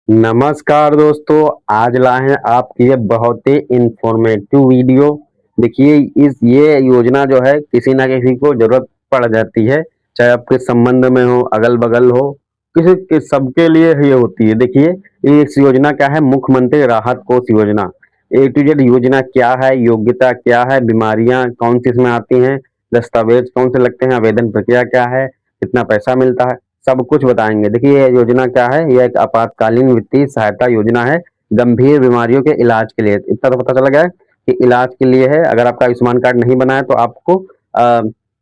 नमस्कार दोस्तों, आज लाए हैं आपके लिए बहुत ही इंफॉर्मेटिव वीडियो। देखिए ये योजना जो है किसी ना किसी को जरूरत पड़ जाती है, चाहे आपके संबंध में हो, अगल-बगल हो, किसी के सबके लिए ये होती है। देखिए ये इस योजना क्या है, मुख्यमंत्री राहत कोष योजना। ए टू जेड योजना क्या है, योग्यता क्या है, बीमारियां कौन सी इसमें आती हैं, दस्तावेज कौन से लगते हैं, आवेदन प्रक्रिया क्या है, कितना पैसा मिलता है, सब कुछ बताएंगे। देखिए ये योजना क्या है, यह एक आपातकालीन वित्तीय सहायता योजना है गंभीर बीमारियों के इलाज के लिए। इतना तो पता चला गया है कि इलाज के लिए है। अगर आपका आयुष्मान कार्ड नहीं बना है तो आपको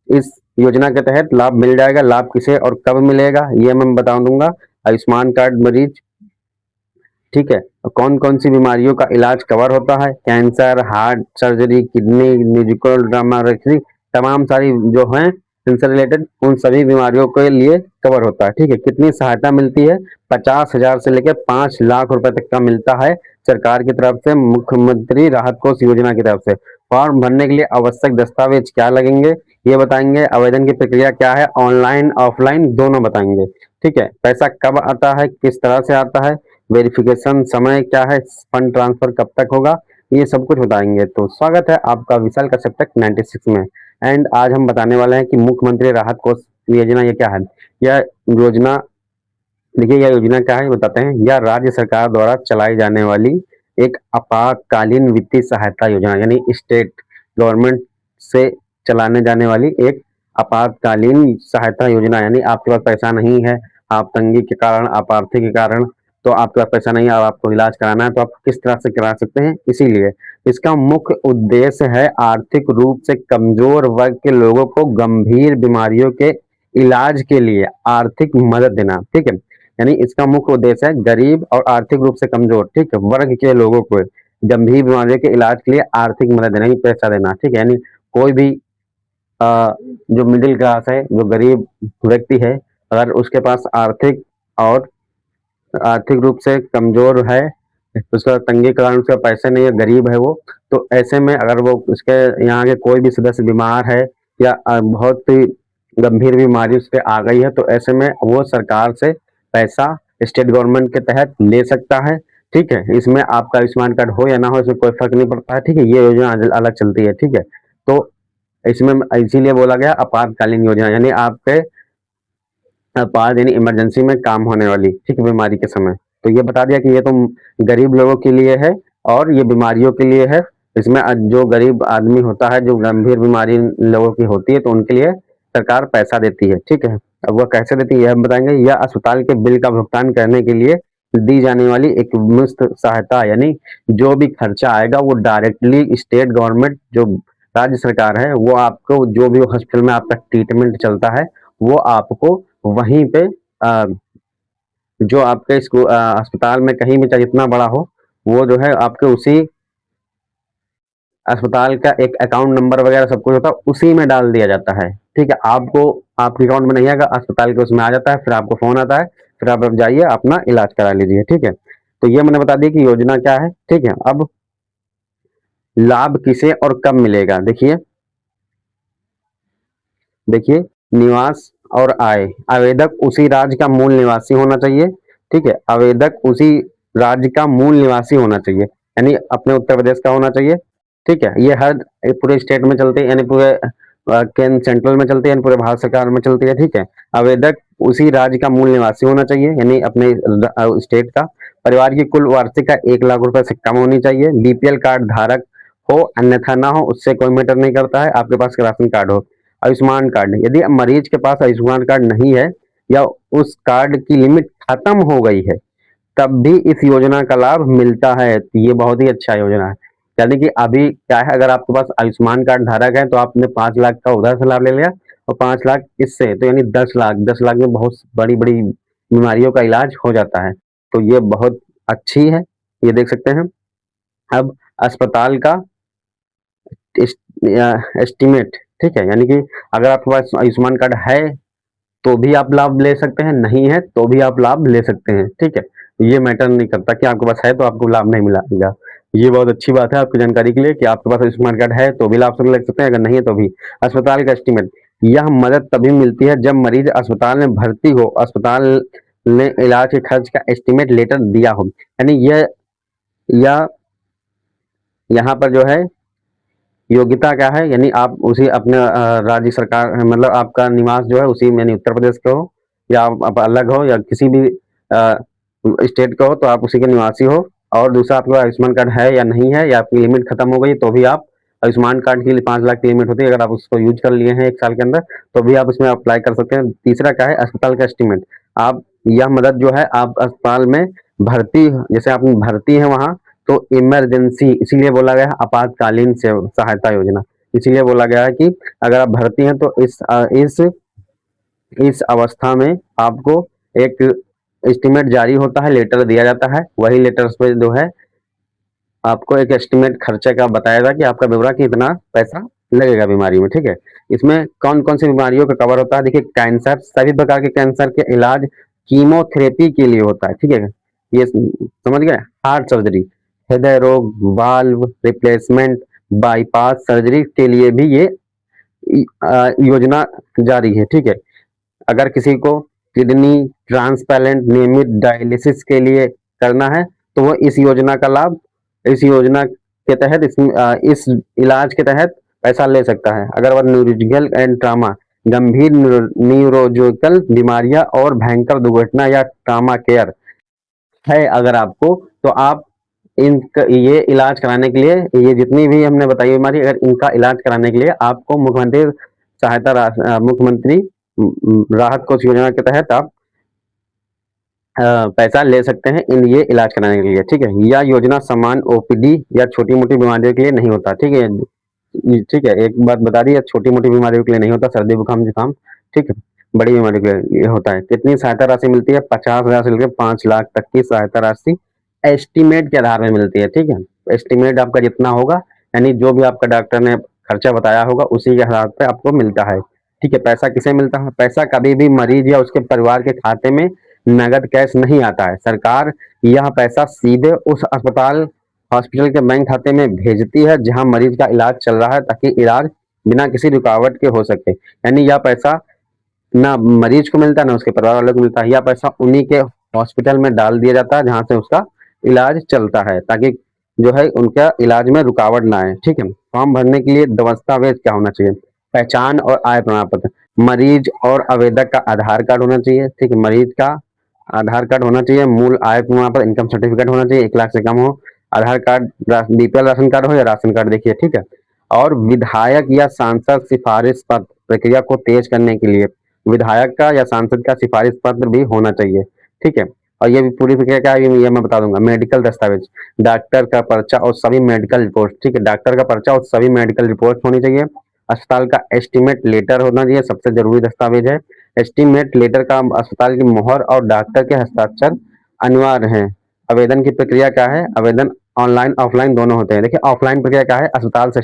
इस योजना के तहत लाभ मिल जाएगा। लाभ किसे और कब मिलेगा ये मैं बता दूंगा। आयुष्मान कार्ड मरीज, ठीक है, कौन कौन सी बीमारियों का इलाज कवर होता है, cancer, heart surgery, kidney, musical drama, तमाम सारी जो हैं इनसे रिलेटेड उन सभी बीमारियों के लिए कवर होता है। ठीक है, कितनी सहायता मिलती है, 50,000 से लेकर 5 लाख रुपए तक का मिलता है सरकार की तरफ से, मुख्यमंत्री राहत कोष योजना की तरफ से। फॉर्म भरने के लिए आवश्यक दस्तावेज क्या लगेंगे ये बताएंगे। आवेदन की प्रक्रिया क्या है, ऑनलाइन ऑफलाइन दोनों बताएंगे। ठीक है, पैसा कब आता है, किस तरह से आता है, वेरिफिकेशन समय क्या है, फंड ट्रांसफर कब तक होगा, ये सब कुछ बताएंगे। तो स्वागत है आपका विशाल कश्यप टेक 96 में। एंड आज हम बताने वाले हैं कि मुख्यमंत्री राहत कोष योजना ये क्या है। यह योजना, देखिए यह योजना क्या है बताते हैं। यह राज्य सरकार द्वारा चलाई जाने वाली एक आपातकालीन वित्तीय सहायता योजना, यानी स्टेट गवर्नमेंट से चलाने जाने वाली एक आपातकालीन सहायता योजना। यानी आपके पास पैसा नहीं है, आप तंगी के कारण, आप आर्थिक के कारण, तो आपके पास पैसा नहीं है और आपको इलाज कराना है, तो आप किस तरह से करा सकते हैं। इसीलिए इसका मुख्य उद्देश्य है आर्थिक रूप से कमजोर वर्ग के लोगों को गंभीर बीमारियों के इलाज के लिए आर्थिक मदद देना। ठीक है, यानी इसका मुख्य उद्देश्य है गरीब और आर्थिक रूप से कमजोर, ठीक है, वर्ग के लोगों को गंभीर बीमारियों के इलाज के लिए आर्थिक मदद देना, पैसा देना। ठीक है, यानी कोई भी जो मिडिल क्लास है, जो गरीब व्यक्ति है, अगर उसके पास आर्थिक रूप से कमजोर है, उसका तंगी के कारण उसका पैसे नहीं है, गरीब है वो, तो ऐसे में अगर वो उसके यहाँ के कोई भी सदस्य बीमार है या बहुत ही गंभीर बीमारी उस पर आ गई है, तो ऐसे में वो सरकार से पैसा स्टेट गवर्नमेंट के तहत ले सकता है। ठीक है, इसमें आपका आयुष्मान कार्ड हो या ना हो इसमें कोई फर्क नहीं पड़ता है। ठीक है, ये योजना अलग चलती है। ठीक है, तो इसमें इसीलिए बोला गया आपातकालीन योजना, यानी आपके आपात यानी इमरजेंसी में काम होने वाली, ठीक है, बीमारी के समय। तो ये बता दिया कि ये तो गरीब लोगों के लिए है और ये बीमारियों के लिए है। इसमें जो गरीब आदमी होता है, जो गंभीर बीमारी लोगों की होती है, तो उनके लिए सरकार पैसा देती है। ठीक है, अब वह कैसे देती है यह हम बताएंगे। यह अस्पताल के बिल का भुगतान करने के लिए दी जाने वाली एक मुफ्त सहायता, यानी जो भी खर्चा आएगा वो डायरेक्टली स्टेट गवर्नमेंट, जो राज्य सरकार है, वो आपको जो भी हॉस्पिटल में आपका ट्रीटमेंट चलता है वो आपको वहीं पे जो आपके अस्पताल में कहीं भी चाहे जितना बड़ा हो, वो जो है आपके उसी अस्पताल का एक अकाउंट नंबर वगैरह सब कुछ होता है, उसी में डाल दिया जाता है। ठीक है, आपको आपके अकाउंट में नहीं आएगा, अस्पताल के उसमें आ जाता है, फिर आपको फोन आता है, फिर आप जाइए अपना इलाज करा लीजिए। ठीक है, तो ये मैंने बता दिया कि योजना क्या है। ठीक है, अब लाभ किसे और कब मिलेगा। देखिए निवास और आय, आवेदक उसी राज्य का मूल निवासी होना चाहिए। ठीक है, आवेदक उसी राज्य का मूल निवासी होना चाहिए, यानी अपने उत्तर प्रदेश का होना चाहिए। ठीक है, ये हर पूरे स्टेट में चलती है, यानी पूरे केंद्र सेंट्रल में चलती है, यानी पूरे भारत सरकार में चलती है। ठीक है, आवेदक उसी राज्य का मूल निवासी होना चाहिए, यानी अपने स्टेट का। परिवार की कुल वार्षिक आय 1 लाख रुपए से कम होनी चाहिए। बीपीएल कार्ड धारक हो अन्यथा ना हो, उससे कोई मैटर नहीं करता है, आपके पास राशन कार्ड हो। आयुष्मान कार्ड, यदि मरीज के पास आयुष्मान कार्ड नहीं है या उस कार्ड की लिमिट खत्म हो गई है, तब भी इस योजना का लाभ मिलता है। तो ये बहुत ही अच्छा योजना है। यानी कि अभी क्या है, अगर आपके पास आयुष्मान कार्ड धारक है तो आपने 5 लाख का उधर से लाभ ले लिया और 5 लाख इससे, तो यानी 10 लाख, 10 लाख में बहुत बड़ी बड़ी बीमारियों का इलाज हो जाता है। तो ये बहुत अच्छी है, ये देख सकते हैं। अब अस्पताल का एस्टिमेट, ठीक है, यानी कि अगर आपके पास आयुष्मान कार्ड है तो भी आप लाभ ले सकते हैं, नहीं है तो भी आप लाभ ले सकते हैं। ठीक है, ये मैटर नहीं करता कि आपके पास है तो आपको लाभ नहीं मिलेगा। ये बहुत अच्छी बात है आपकी जानकारी के लिए कि आपके पास आयुष्मान कार्ड है तो भी लाभ ले सकते हैं, अगर नहीं है तो भी। अस्पताल का एस्टिमेट, यह मदद तभी मिलती है जब मरीज अस्पताल में भर्ती हो। अस्पताल ने इलाज के खर्च का एस्टिमेट लेटर दिया हो, यानी यह यहाँ पर जो है योग्यता क्या है, यानी आप उसी अपने राज्य सरकार मतलब आपका निवास जो है उसी यानी उत्तर प्रदेश के हो या आप अलग हो या किसी भी स्टेट का हो तो आप उसी के निवासी हो। और दूसरा आपका आयुष्मान कार्ड है या नहीं है, या आपकी लिमिट खत्म हो गई तो भी आप आयुष्मान कार्ड के लिए 5 लाख की लिमिट होती है, अगर आप उसको यूज कर लिए हैं 1 साल के अंदर तो भी आप उसमें अप्लाई कर सकते हैं। तीसरा क्या है, अस्पताल का एस्टिमेट। आप यह मदद जो है आप अस्पताल में भर्ती, जैसे आप भर्ती है वहाँ तो इमरजेंसी इसीलिए बोला गया है आपातकालीन सहायता योजना, इसीलिए बोला गया है कि अगर आप भर्ती हैं तो इस अवस्था में आपको एक एस्टिमेट जारी होता है, लेटर दिया जाता है, वही लेटर्स पे जो है आपको एक एस्टिमेट खर्चे का बताएगा कि आपका ब्यौरा कि इतना पैसा लगेगा बीमारी में। ठीक है, इसमें कौन कौन सी बीमारियों का कवर होता है, देखिए कैंसर, सभी प्रकार के कैंसर के इलाज कीमोथेरेपी के लिए होता है। ठीक है, ये समझ गए। हार्ट सर्जरी, हृदय रोग, वाल्व रिप्लेसमेंट, बाईपास सर्जरी के लिए भी ये योजना जारी है। ठीक है, अगर किसी को किडनी ट्रांसप्लांट नियमित डायलिसिस के लिए करना है तो वो इस योजना का लाभ, इस योजना के तहत इस इलाज के तहत पैसा ले सकता है। अगर वह न्यूरोलॉजिकल एंड ट्रामा, गंभीर न्यूरोलॉजिकल बीमारियां और भयंकर दुर्घटना या ट्रामा केयर है अगर आपको, तो आप ये इलाज कराने के लिए, ये जितनी भी हमने बताई बीमारी, अगर इनका इलाज कराने के लिए आपको मुख्यमंत्री राहत कोष योजना के तहत आप पैसा ले सकते हैं इन ये इलाज कराने के लिए। ठीक है, यह योजना सामान्य ओपीडी या छोटी मोटी बीमारियों के लिए नहीं होता। ठीक है, ठीक है, एक बात बता दी, छोटी मोटी बीमारियों के लिए नहीं होता, सर्दी जुकाम जुकाम। ठीक है, बड़ी बीमारियों के लिए होता है। कितनी सहायता राशि मिलती है, 50,000 से लेकर 5 लाख तक की सहायता राशि एस्टिमेट के आधार में मिलती है। ठीक है, एस्टिमेट आपका जितना होगा, यानी जो भी आपका डॉक्टर ने खर्चा बताया होगा उसी के हिसाब से आपको मिलता है। ठीक है, पैसा किसे मिलता है, पैसा कभी भी मरीज या उसके परिवार के खाते में नगद कैश नहीं आता है। सरकार यह पैसा सीधे उस हॉस्पिटल के बैंक खाते में भेजती है जहां मरीज का इलाज चल रहा है, ताकि इलाज बिना किसी रुकावट के हो सके। यानी यह पैसा ना मरीज को मिलता है ना उसके परिवार वालों को मिलता है, यह पैसा उन्हीं के हॉस्पिटल में डाल दिया जाता है जहां से उसका इलाज चलता है, ताकि जो है उनका इलाज में रुकावट ना आए। ठीक है, फॉर्म भरने के लिए दस्तावेज क्या होना चाहिए, पहचान और आय प्रमाण पत्र, मरीज और आवेदक का आधार कार्ड होना चाहिए। ठीक है, मरीज का आधार कार्ड होना चाहिए, मूल आय प्रमाण पत्र इनकम सर्टिफिकेट होना चाहिए, 1 लाख से कम हो, आधार कार्ड बीपीएल राशन कार्ड हो या राशन कार्ड देखिए। ठीक है, और विधायक या सांसद सिफारिश पत्र, प्रक्रिया को तेज करने के लिए विधायक का या सांसद का सिफारिश पत्र भी होना चाहिए। ठीक है, और ये भी पूरी प्रक्रिया क्या है ये मैं बता दूंगा। मेडिकल दस्तावेज, डॉक्टर का पर्चा और सभी मेडिकल रिपोर्ट। ठीक है, डॉक्टर का पर्चा और सभी मेडिकल रिपोर्ट होनी चाहिए। अस्पताल का एस्टिमेट लेटर होना चाहिए, सबसे जरूरी दस्तावेज है। एस्टिमेट लेटर का अस्पताल की मोहर और डॉक्टर के हस्ताक्षर अनिवार्य है। आवेदन की प्रक्रिया क्या है, आवेदन ऑनलाइन ऑफलाइन दोनों होते हैं। देखिए ऑफलाइन प्रक्रिया क्या है, अस्पताल से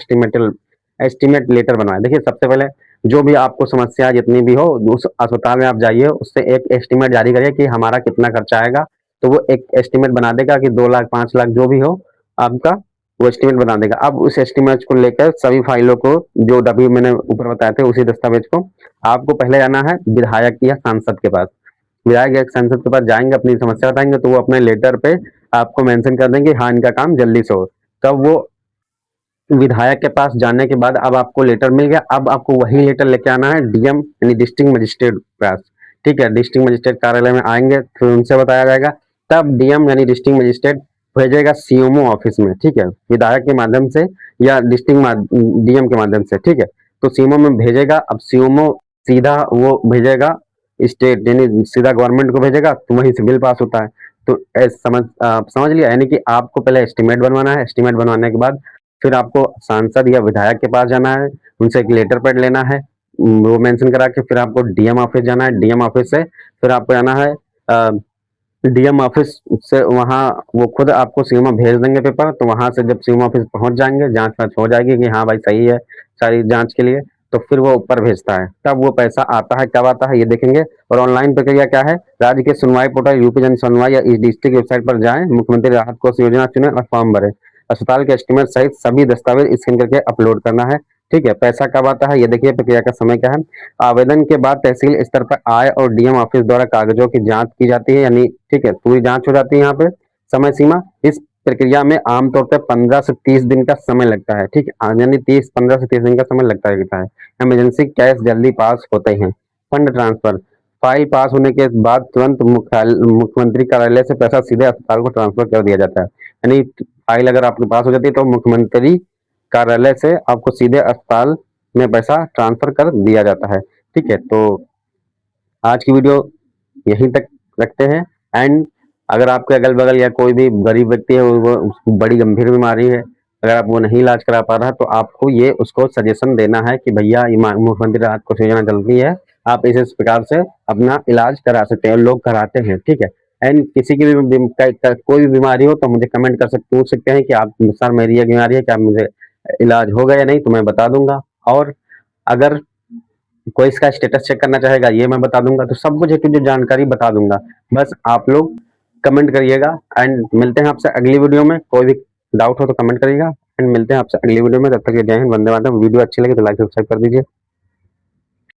एस्टिमेट लेटर बनवाए। देखिए सबसे पहले जो भी आपको समस्या जितनी भी हो उस अस्पताल में आप जाइए, उससे एक एस्टिमेट जारी करिए कि हमारा कितना खर्चा आएगा, तो वो एक एस्टिमेट बना देगा कि 2 लाख 5 लाख जो भी हो आपका, वो एस्टिमेट बना देगा। अब उस एस्टिमेट को लेकर सभी फाइलों को, जो अभी मैंने ऊपर बताए थे उसी दस्तावेज को, आपको पहले जाना है विधायक या सांसद के पास। विधायक या सांसद के पास जाएंगे, अपनी समस्या बताएंगे, तो वो अपने लेटर पे आपको मेंशन कर देंगे हाँ इनका काम जल्दी से हो। तब वो विधायक के पास जाने के बाद अब आपको लेटर मिल गया, अब आपको वही लेटर लेके आना है डीएम यानी डिस्ट्रिक्ट मजिस्ट्रेट के पास। ठीक है, डिस्ट्रिक्ट मजिस्ट्रेट कार्यालय में आएंगे, फिर उनसे बताया जाएगा, तब डीएम यानी डिस्ट्रिक्ट मजिस्ट्रेट भेजेगा सीएमओ ऑफिस में। ठीक है, विधायक के माध्यम से या डिस्ट्रिक्ट डीएम के माध्यम से। ठीक है, तो सीएमओ में भेजेगा, अब सीएमओ सीधा वो भेजेगा स्टेट यानी सीधा गवर्नमेंट को भेजेगा, तो वहीं से बिल पास होता है। तो समझ लिया, यानी कि आपको पहले एस्टिमेट बनवाना है, एस्टिमेट बनवाने के बाद फिर आपको सांसद या विधायक के पास जाना है, उनसे एक लेटर पैड लेना है, वो मेंशन करा के फिर आपको डीएम ऑफिस जाना है। डीएम ऑफिस से फिर आपको जाना है डीएम ऑफिस से, वहाँ वो खुद आपको सीएमओ भेज देंगे पेपर। तो वहां से जब सीएमओ ऑफिस पहुंच जाएंगे, जांच वांच हो जाएगी कि हाँ भाई सही है सारी जांच के लिए, तो फिर वो ऊपर भेजता है। तब वो पैसा आता है, कब आता है ये देखेंगे। और ऑनलाइन प्रक्रिया क्या है, राज्य के सुनवाई पोर्टल यूपी जन सुनवाई या इस डिस्ट्रिक्ट वेबसाइट पर जाएं, मुख्यमंत्री राहत कोष योजना चुने और फॉर्म भरे। अस्पताल के एस्टिमेट सहित सभी दस्तावेज स्कैन करके अपलोड करना है। ठीक है। पैसा कब आता है ये देखिए, प्रक्रिया का समय क्या है। आवेदन के बाद तहसील स्तर पर आय और डीएम ऑफिस द्वारा कागजों की जांच की जाती है, यानी ठीक है पूरी जांच हो जाती है यहाँ पे। समय सीमा, इस प्रक्रिया में आमतौर पर 15 से 30 दिन का समय लगता है, ठीक है, यानी 15 से 30 दिन का समय लगता है। इमरजेंसी कैश जल्दी पास होते हैं। फंड ट्रांसफर, फाइल पास होने के बाद तुरंत मुख्यमंत्री कार्यालय से पैसा सीधे अस्पताल को ट्रांसफर कर दिया जाता है। यानी फाइल अगर आपके पास हो जाती है तो मुख्यमंत्री कार्यालय से आपको सीधे अस्पताल में पैसा ट्रांसफर कर दिया जाता है। ठीक है, तो आज की वीडियो यहीं तक रखते हैं। एंड अगर आपके अगल बगल या कोई भी गरीब व्यक्ति है, वो उसको बड़ी गंभीर बीमारी है, अगर आप वो नहीं इलाज करा पा रहा है, तो आपको ये उसको सजेशन देना है कि भैया ये मुख्यमंत्री राहत कोष योजना चलती है, आप इस प्रकार से अपना इलाज करा सकते हैं। लोग कराते हैं, ठीक है। एंड किसी की भी कोई भी बीमारी हो तो मुझे कमेंट कर सकते पूछ सकते हैं कि आप सर मेरी ये बीमारी है, क्या मुझे इलाज होगा या नहीं, तो मैं बता दूंगा। और अगर कोई इसका स्टेटस चेक करना चाहेगा, ये मैं बता दूंगा। तो सब कुछ एक जो जानकारी बता दूंगा, बस आप लोग कमेंट करिएगा। एंड मिलते हैं आपसे अगली वीडियो में। कोई भी डाउट हो तो कमेंट करिएगा, एंड मिलते हैं आपसे अगली वीडियो में। तब तक जय हिंद, वंदे मातरम। वीडियो अच्छी लगे तो लाइक सब्सक्राइब कर दीजिए।